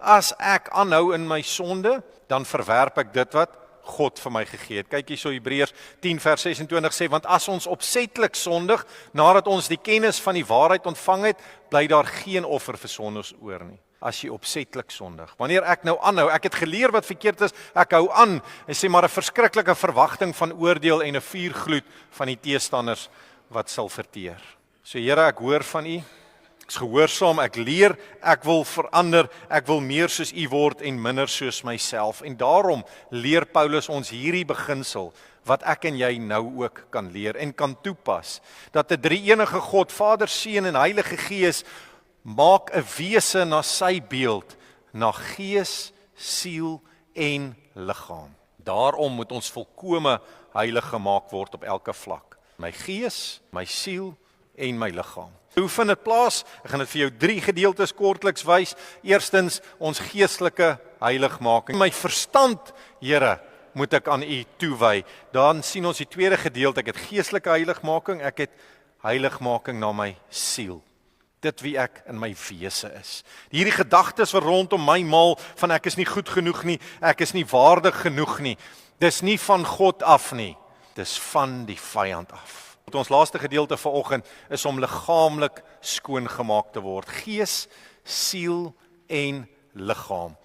As ek aanhou in my sonde, dan verwerp ek dit wat God vir my gegee het. Kyk hierso Hebreërs 10 vers 26 sê, want as ons opsetlik sondig, nadat ons die kennis van die waarheid ontvang het, bly daar geen offer vir sondes oor nie. As jy opsetlik sondig. Wanneer ek nou aanhou, ek het geleer wat verkeerd is, ek hou aan, en sê maar 'n verskriklike verwagting van oordeel en 'n vuurgloed van die teestanders wat sal verteer. So Here, ek hoor van U, ek is gehoorsaam, ek leer, ek wil verander, ek wil meer soos U word en minder soos myself. En daarom leer Paulus ons hierdie beginsel, wat ek en jy nou ook kan leer en kan toepas, dat 'n drie-enige God, Vader, Seun en Heilige Gees, maak 'n wese na sy beeld, na gees, siel en liggaam. Daarom moet ons volkome heilig gemaak word op elke vlak. My gees, my siel en my liggaam. Hoe vind dit plaas? Ek gaan dit vir jou 3 gedeeltes kortliks wys. Eerstens, ons geestelike heiligmaking. My verstand, Here, moet ek aan U toewy. Dan sien ons die tweede gedeelte, ek het geestelike heiligmaking, ek het heiligmaking na my siel. Dit wie ek in my wese is. Hierdie gedagtes wat rondom my maal van ek is nie goed genoeg nie, ek is nie waardig genoeg nie. Dis nie van God af nie. Dis van die vyand af. Ons laaste gedeelte vanoggend is om liggaamlik skoon gemaak te word. Gees, siel en liggaam.